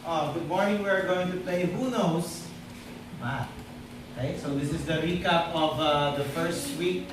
Good morning. We are going to play Who Knows Math. Okay, so this is the recap of the first week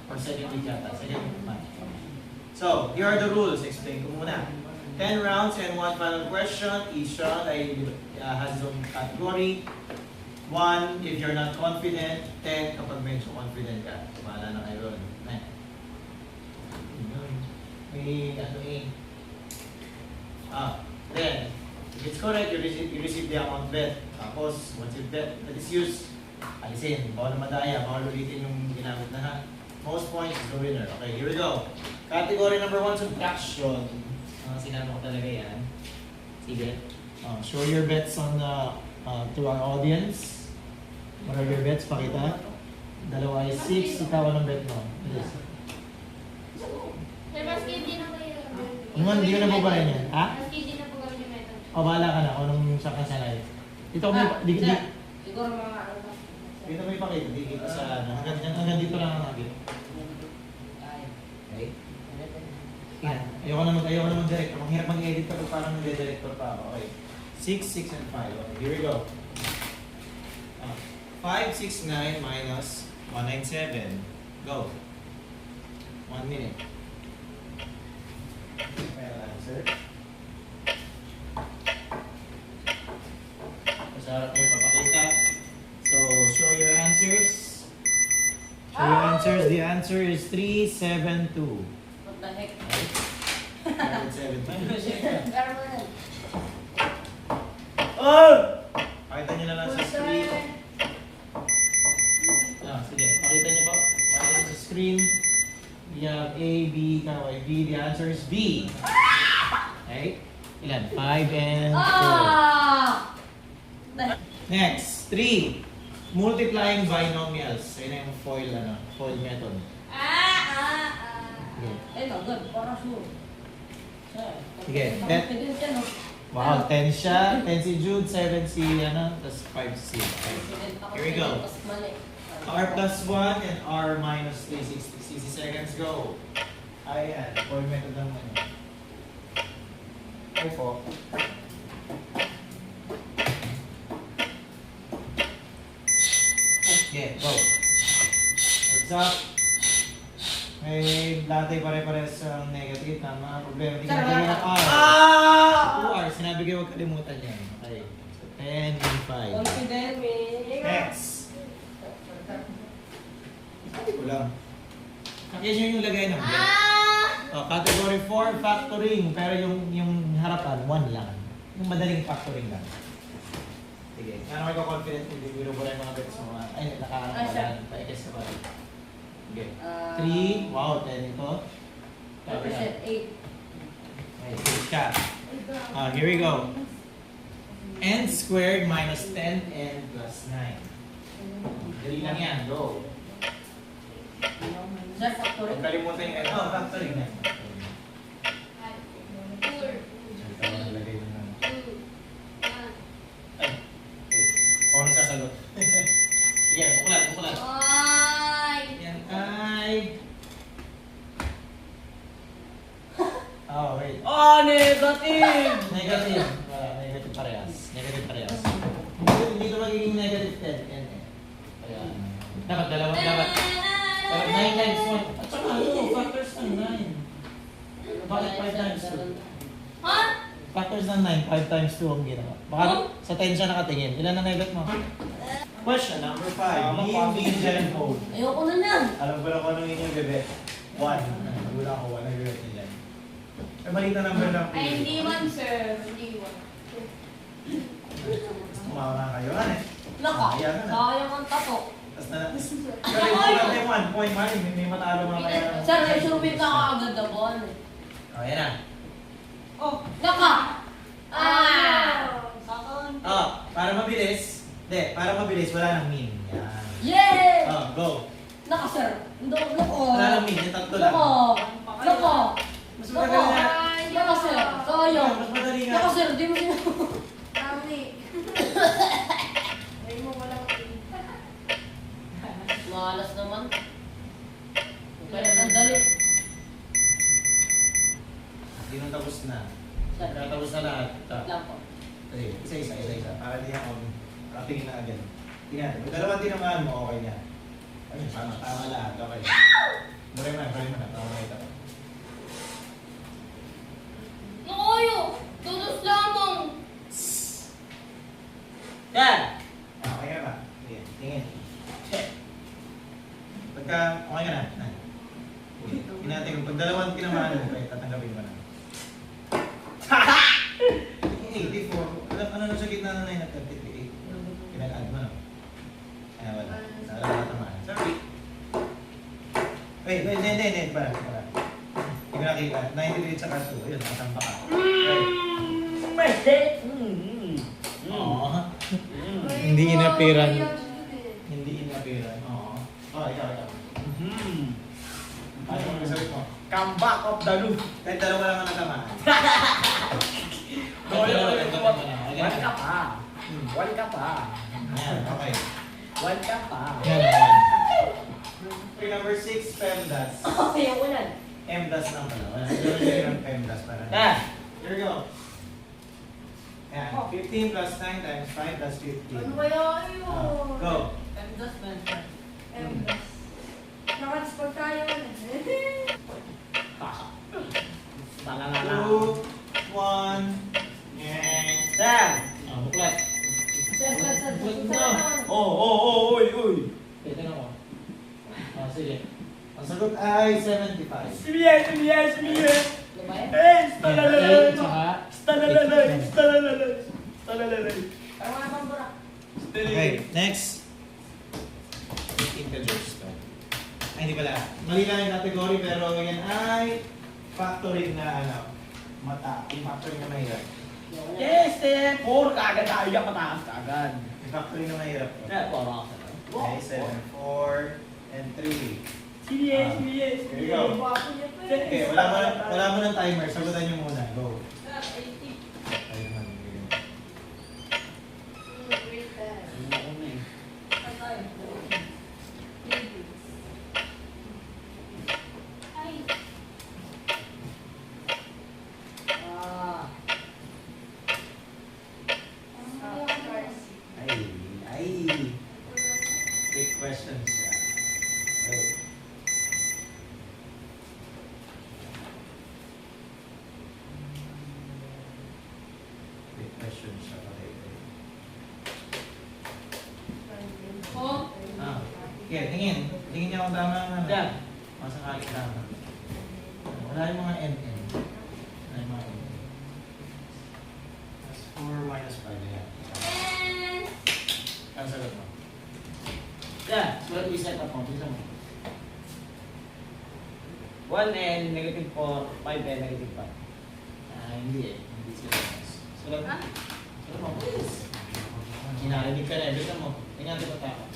or second week yata. Second week math. So, here are the rules. Explain ko muna. 10 rounds and one final question. Each round has its own category. 1 if you're not confident. 10 kapag medyo confident ka. Bahala na kayo ron. May ano eh. Then, if it's correct, you receive the amount bet. Tapos, once you bet, that is used. Alisin, bawal na madaya, bawal ulitin yung ginamit na ha. Most points is the winner. Okay, here we go. Category number 1, subtraction. Sinano ko talaga yan. Sige. Show your bets on to our audience. What are your bets? Pakita. Dalawa is 6. Ikaw anong bet mo? Maski di na kayo. Hindi ko na po ba rin yan? Ha? Maski di na po kami yung method. O, bahala ka na kung anong siya kasanay. Dito ko may... Siguro mga ano pa. Dito may pakita. Dito sa ano. Hanggang dito lang ang nagit. Okay? Yan. Ayoko naman direct. Ang hirap mag-edit kapag parang nag-director pa ako. Okay. 6, 6, and 5. Okay, here we go. 569 minus 197. Go. 1 minute. Final answer. Masarap mo papakita. So, show your answers. Show your answers. The answer is 372. What the heck? 372. Pero mo yan. Oh! Pakita nyo na lang sa screen. Sige. Pakita nyo po. Pakita sa screen. We have A, B, B. The answer is B. Okay? Ilan? 5 and 4. Next, 3. Multiplying binomials. Ayun na yung foil method. Eh, no, good. Para sure. Sige. Confident yan, no? Wow, 10 siya. 10 si Jude, 7 si, tapos 5 si. Here we go. R plus 1 and R minus 3, 60 seconds, go. Ayan, foil method lang naman. Okay po. Okay, go. What's up? May latte pare-pares ang negative, tama? Problema, hindi ka nagiging ng R. 2R, sinabi ko huwag kalimutan yan. Okay, so 10 and 5. Confident, me. Next. Sabi ko lang. Nakita nyo yung lagay ng bet. Category 4, factoring. Pero yung harapan, 1 lang. Yung madaling factoring lang. Sige. Ano kayo confident kung bibiro ko lang yung mga bets mo? Ay, nakaharap ka lang. Paikis ka ba? Okay. 3. Wow, 10 ito. 8%. Okay, 6 ka. Here we go. N squared minus 10n plus 9. Dali lang yan. Go. Sir, factory. Huwag kalimutan yung factoring yan. Ako nang sasagot. Sige, bukulan. Yan ay... wait. Negative! Negative. Wala, negative parehas. Hindi ito magiging negative 10. Yan eh. Kaya, dapat 9 times 1. At saka factors ng 9. Bakit 5 times 2? Ha? Factors ng 9, 5 times 2 ang ginawa. Baka sa 10 siya nakatingin. Ilan ang naibet mo? Question number 5. Name, ninja, and code. Ayoko na yan. Alam ko na kung anong inyong bebe. 1. Wala ko 1 ang bebe niya. Ay, balita number lang. Ay, hindi man, sir. Hindi man. Tumawa nga kayo. Ano eh? Naka, Ayan na. sayang ang tatok. Tapos na natin. Pero yung 1 point man. May matalo mga kaya. Sir, may sumit na kaagad na ball. Ayan na. Oh, naka! Sakon. Para mabilis. Hindi, para mabilis. Wala nang mean. Yan. Yay! Go. Naka, sir. Nako. Wala nang mean. Yung tatlo lang. Nako. Mas madali na. Naka, sir. Sayang. Mas madali nga. Naka, sir. Di mo siya. Kami. Ay mo walang Malas naman. Kaya ang dali. Hindi. Hindi nang tapos na. Tapos na lahat. Wait lang po. Sige, isa-isa. Para di ako tingin na agad. Tingnan natin. Kung dalawang tinamaan mo, okay na. Ayun, tama lahat. Okay. Buray mo na. Tama na ito. Nakoyo! Tulos lamang! Yan! Okay ka ba? Sige, tingin. Check. Pagka, okay ka na. Tingnan natin. Pag dalawang tinamaan mo, okay, tatanggapin mo na. 84. Ano na sa gitna na 9 at 38? Pinag-add mo na. Ayan, wala. Wala na tamaan. Sorry. Wait. Para. Hindi ko nakita. 98 sa kaso. Ayun, nakasampa ka. Oo. Hindi inapiran. Hindi inapiran. Oo. Oh, ikaw. Ano ang result mo? Comeback of the loop. Kahit dalawa lang ang natamaan. One ka pa. One ka pa. Ayan, okay. One ka pa. Yan, yan. Okay, number 6, PEMDAS. Ayaw ko lang. PEMDAS lang pala. Wala nyo ng PEMDAS para. Ah. Here we go. Ayan, 15 plus 9 times 5 plus 15. Ano ba yun? Go. Endos, Benson. Endos. Nakaspag tayo. Talalala. 2, 1, and... Sam. Buklat. Uy. Ito na ko. Sige. Ang sagot ay 75. Sumiye. Lumaya? Stalalala. Tsaka, Stalalala. Parang wala pang burak. Okay, next. 15 ka jokes pa. Ay, hindi pala. Mali lang yung category, pero yan ay factoring na mata. Yung factoring na mahirap. Yes, 4 kaagad tayo. Mataas kaagad. Yung factoring na mahirap. Parang Okay, 7, 4, and 3. Sige. Here you go. Okay, wala mo ng timer. Sagutan nyo muna. Go. Tayo naman. Ay. Big questions siya. Okay. Big questions siya. Okay. Oh? Okay, tingin. Tingin niya kung tama ang ano. Yan. Masakali tama. Wala yung mga NN. Wala yung mga NN. That's 4 minus 5 na yan. Ang sagot mo. Yan. Sulat mo i-set up mo. Bisa mo. 1N, negative 4, 5N, negative 5. Hindi eh. Hindi sila. Sulat mo. Ha? Sulat mo, please. Hinarinig ka na. Bisa mo. Tingnan ko tama.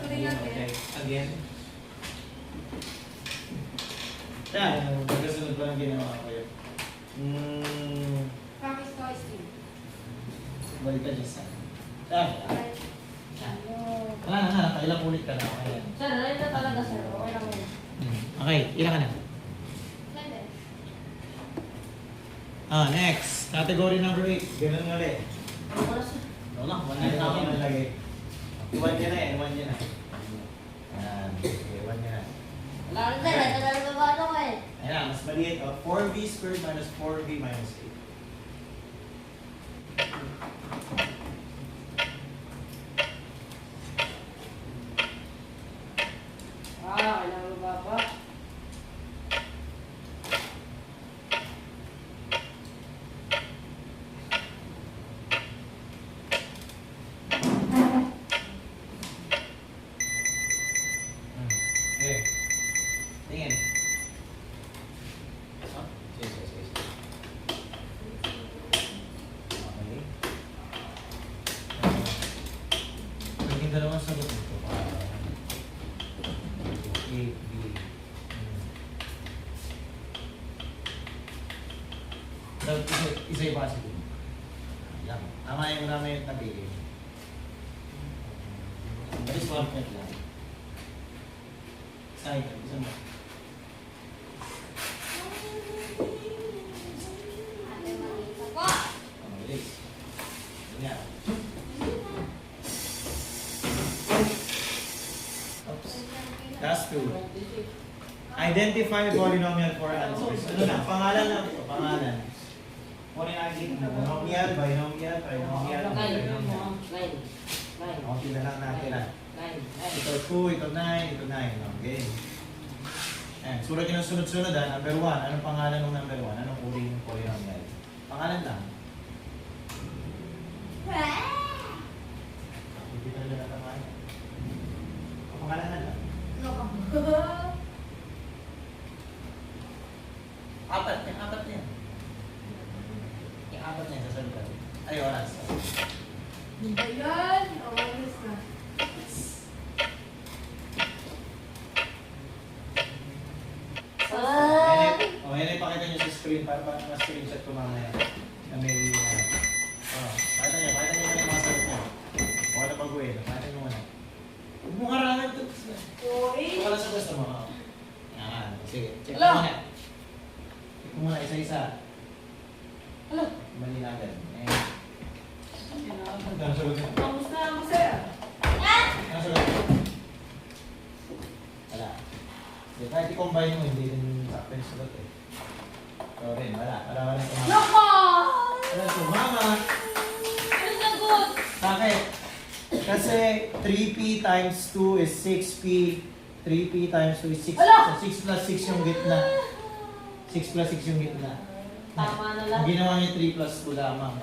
Okay. Again. Yan. Magkasunod pa lang ginawa ko yun. Promise ko is you. Balik ka dyan sa. Yan. Wala na. Nakailang ulit ka na. Okay yan. Sir, rin na talaga, sir. Okay lang yun. Okay. Ilan ka na? Next. Category number 8. Ganun nga ulit. Ano ko na, sir? Wala, Ano 1N na namin. nalagay? Iwan niya na eh. Iwan niya na. Yan. Okay, iwan niya na. Wala rin, sir. Ito na rin babato ko eh. Ayan, mas maliit. 4v squared minus 4v minus 8. Kailangan baba. Okay. Tingin. Sige. Okay. Naging dalawang sagot ito. A, B. Isa yung positive. Yan. Tama yung napili. That is 1 point lang. Sky. Isa mo. Oh, bilis. Ganyan. Oops. Last two. Identify polynomial for answers. Ano na? Pangalan lang ito. Pangalan. Kung nakikita mo, monomial, binomial, trinomial, binomial. Okay na lang natin ah. Ito 2, ito 9, ito 9. Okay. Ayan, sulat nyo ng sunod-sunod ah. Number 1. Anong pangalan ng number 1? Anong uri ng polynomial? Pangalan lang. Hindi ka nila natamaan. Ang pangalan na lang. Apat niya, apat niya. Yung apat niya, sasalutan. Ay, oras. Ayan. Oras na. Yan ay pakita nyo sa screen para ma-screenshot ko mamaya. Na may... pakita nyo na yung mga sagot nyo. Huwag na pag-uwi. Pakita nyo muna. Huwag mong harangan ito. Uy. Wala sa gusto mo. Yan. Sige, check Hello? mo muna. Check mo muna isa-isa. Hello? Mali na agad. Ang sagot nyo. Kamusta ako, sir? Ang sagot nyo. Wala. Kahit i-combine mo, hindi rin sakto yung sagot eh. So rin, wala. Wala tumama. Loko! Wala tumama. Ano sagot? Bakit? Kasi 3p times 2 is 6p. 3p times 2 is 6. Ala! So 6 plus 6 yung gitna. 6 plus 6 yung gitna. Tama na lang. Ang ginawa niya 3 plus 2 lamang.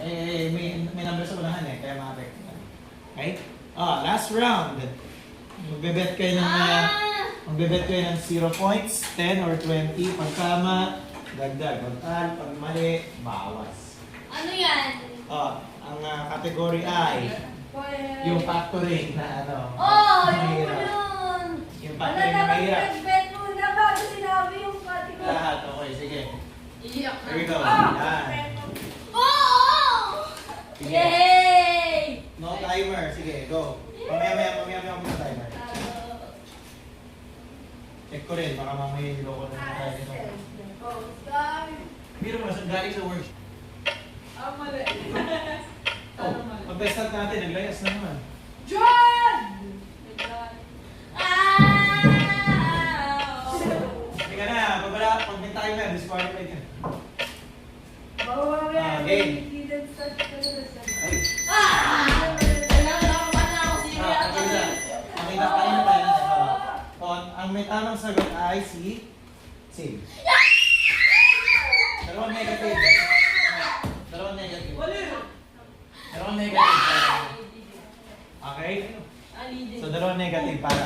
May number sa unahan eh, kaya ma-affect. Okay? Last round. Magbebet kayo ng magbebet kayo ng 0 points, 10 or 20. Pag tama, dagdag. Pag mali, bawas. Ano yan? Ang category ay yung factoring na ano. Oh, yung mahirap. yun. Yung Ano factoring na naman mahirap. nag-bet muna bago sinabi yung category? Lahat, okay, sige. Iyak Here we go. Ah! Yan. Oo! Sige. Yay! No timer. Sige, go. Mamaya mo yung timer. Check ko rin, baka mamaya yung loko na tayo dito. Biro mo, galing sa workshop. Ang mali. Pag-best natin, naglayas na naman. John! Ah! Teka na, babala, pag may timer, disqualified ka. Bawa game. Ay, Kailangan na ako si pakita. Pakita, kanina pa yan. Ang may tamang sagot ay si Sid. Dalawang negative. Dalawang negative. Dalawang negative. Okay? So, dalawang negative para.